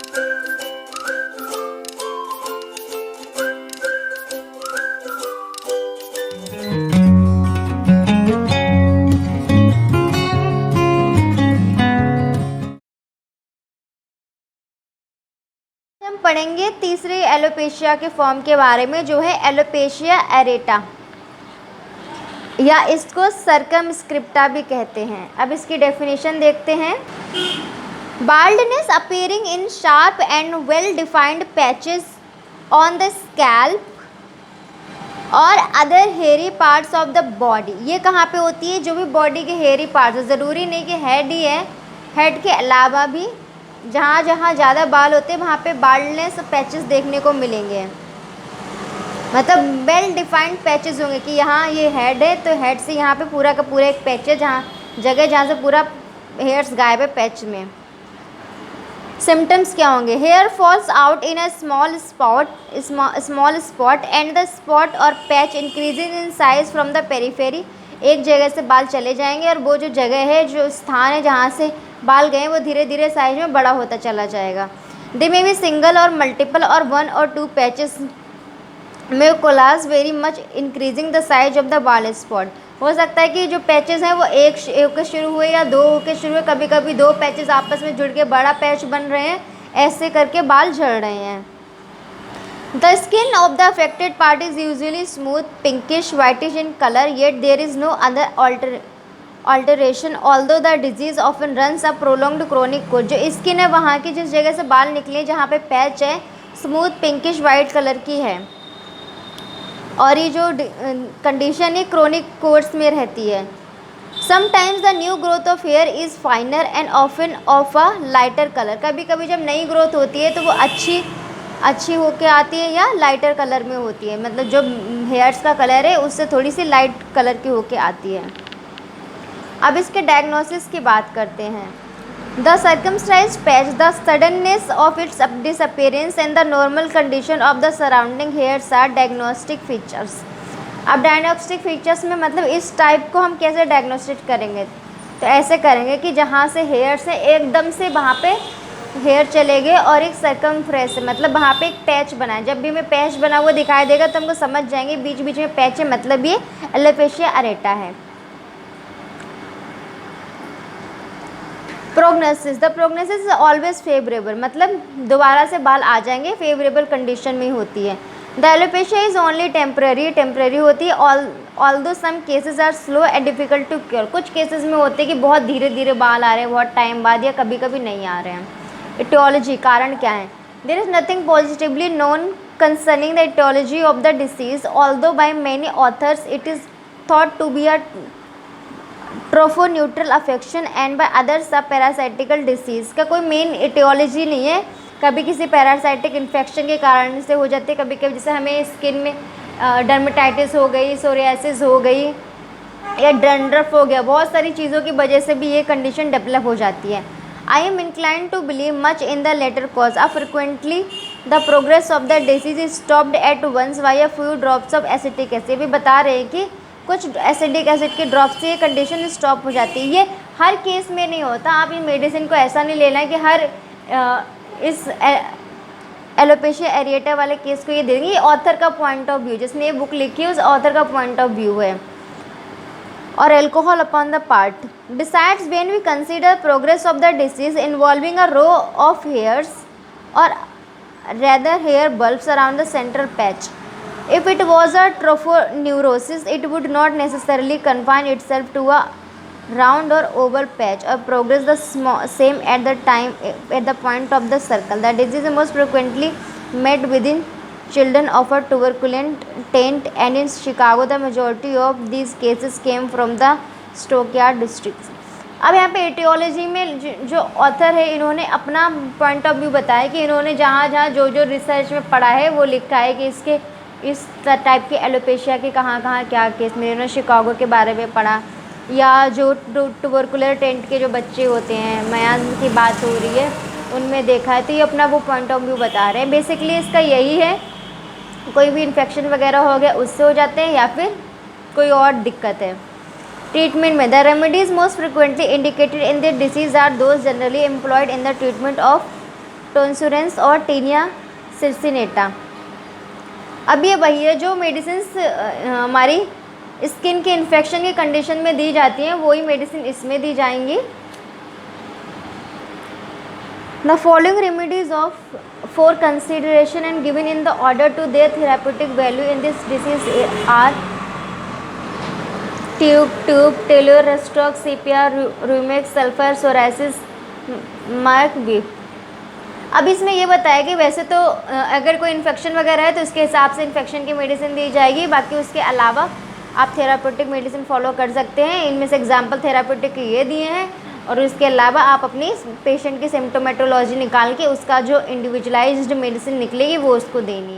हम पढ़ेंगे तीसरे एलोपेशिया के फॉर्म के बारे में, जो है एलोपेशिया एरेटा, या इसको सर्कमस्क्रिप्टा भी कहते हैं। अब इसकी डेफिनेशन देखते हैं। Baldness appearing in sharp and well defined patches on the scalp और other hairy parts of the body. ये कहाँ पे होती है? जो भी बॉडी के हेयरी पार्ट्स, ज़रूरी नहीं कि हेड ही है, हेड के अलावा भी जहाँ जहाँ ज़्यादा बाल होते हैं वहाँ पे बाल्डनेस पैचेस देखने को मिलेंगे। मतलब वेल डिफाइंड पैचेस होंगे कि यहाँ ये हेड है तो हेड से यहाँ पे पूरा का पूरा एक पैच है, जहाँ से पूरा हेयर्स गायब है पैच में। सिम्टम्स क्या होंगे? Hair falls out in a small spot and the spot और patch increasing in size from the periphery. एक जगह से बाल चले जाएंगे और वो जो जगह है, जो स्थान है जहाँ से बाल गए, वो धीरे धीरे साइज में बड़ा होता चला जाएगा। दे मे बी सिंगल और मल्टीपल और 1 or 2 पैचेस में collage very much increasing the size of the बाल स्पॉट। हो सकता है कि जो पैचेस हैं वो एक के शुरू हुए या 2 के शुरू हुए, कभी कभी 2 पैचेस आपस में जुड़ के बड़ा पैच बन रहे हैं, ऐसे करके बाल झड़ रहे हैं। The skin of the affected part is usually smooth pinkish whitish in colour, yet there is no other alteration although the disease often runs a prolonged chronic course. जो स्किन है वहाँ की, जिस जगह से बाल निकले, जहाँ पे पैच है, स्मूथ पिंकिश वाइट कलर की है और ये जो कंडीशन है क्रोनिक कोर्स में रहती है। Sometimes the new growth of here is फाइनर and often of a lighter colour. कभी कभी जब नई ग्रोथ होती है तो वो अच्छी होके आती है या लाइटर कलर में होती है, मतलब जो हेयर्स का कलर है उससे थोड़ी सी लाइट कलर की होके आती है। अब इसके डायग्नोसिस की बात करते हैं। The circumcised patch, the suddenness of its disappearance and the normal condition of the surrounding hairs are diagnostic features। अब डायग्नोस्टिक फीचर्स में मतलब इस टाइप को हम कैसे डायग्नोस्टिक करेंगे? तो ऐसे करेंगे कि जहाँ से हेयर्स है एकदम से वहाँ पे हेयर चले गए और एक सर्कमफ्रेंस है, मतलब वहाँ पे एक पैच बना है। जब भी हमें पैच बना हुआ दिखाई देगा तो हमको समझ जाएंगे बीच बीच में पैच है, मतलब ये एलोपेशिया अरेटा है। Prognosis, the prognosis is always favourable, मतलब दोबारा से बाल आ जाएंगे, फेवरेबल कंडीशन में होती है। The alopecia is only temporary होती है, although some cases are slow and difficult to cure. कुछ केसेस में होते हैं कि बहुत धीरे धीरे बाल आ रहे हैं, बहुत टाइम बाद, या कभी कभी नहीं आ रहे हैं। इटियोलॉजी, कारण क्या है? There is nothing positively known concerning the aetiology of the disease, although by many authors it is thought to be a trophoneurotic affection and by others a parasitical disease. का कोई मेन इटियोलॉजी नहीं है, कभी किसी parasitic infection के कारण से हो जाती है, कभी कभी जैसे हमें स्किन में डर्मेटाइटिस हो गई, सोरियासिस हो गई या डैंड्रफ हो गया, बहुत सारी चीज़ों की वजह से भी ये कंडीशन डेवलप हो जाती है। I am inclined to believe much in the latter cause. Frequently the progress of the disease is stopped at once by a few drops of acetic acid. भी बता रहे हैं कि कुछ एसिडिक एसिड के ड्रॉप से ये कंडीशन स्टॉप हो जाती है। ये हर केस में नहीं होता, आप इन मेडिसिन को ऐसा नहीं लेना है कि हर इस एलोपेशिया एरिएटा वाले केस को ये देंगे। ये ऑथर का पॉइंट ऑफ व्यू, जिसने ये बुक लिखी है उस ऑथर का पॉइंट ऑफ व्यू है। और alcohol upon the part. Besides when we consider progress of the disease involving a row of hairs और rather hair bulbs around the central patch. If it was a trophoneurosis, it would not necessarily confine itself to a round or oval patch or progress the same at the point of the circle. The disease is most frequently met within children of a tuberculent taint, and in Chicago, the majority of these cases came from the Stockyard district. अब यहाँ पे aetiology में जो author है, इन्होंने अपना point of view बताया कि इन्होंने जहाँ जो रिसर्च में पढ़ा है वो लिखा है कि इसके इस टाइप के एलोपेशिया के कहाँ क्या केस में। उन्होंने शिकागो के बारे में पढ़ा, या जो ट्यूबरकुलर टेंट के जो बच्चे होते हैं, मयान की बात हो रही है, उनमें देखा है। तो ये अपना वो पॉइंट ऑफ व्यू बता रहे हैं। बेसिकली इसका यही है, कोई भी इन्फेक्शन वगैरह हो गया उससे हो जाते हैं, या फिर कोई और दिक्कत है। ट्रीटमेंट में the remedies most frequently indicated in the disease are those generally employed in the treatment of tonsurans और टीनिया सिरसिनेटा। अब ये वही है जो मेडिसिन हमारी स्किन के इन्फेक्शन के कंडीशन में दी जाती हैं, वही मेडिसिन इसमें दी जाएंगी। The following remedies of for consideration and given in the order to their therapeutic value in this disease are tube, tailor, stroke, sepia, rheumatoid, sulfur, psoriasis, mark B। अब इसमें ये बताया कि वैसे तो अगर कोई इन्फेक्शन वगैरह है तो उसके हिसाब से इन्फेक्शन की मेडिसिन दी जाएगी, बाकी उसके अलावा आप थेरापेटिक मेडिसिन फॉलो कर सकते हैं। इनमें से एग्जाम्पल थेरापेटिक ये दिए हैं, और उसके अलावा आप अपनी पेशेंट की सिम्टोमेटोलॉजी निकाल के उसका जो इंडिविजुअलाइज्ड मेडिसिन निकलेगी वो उसको देनी है।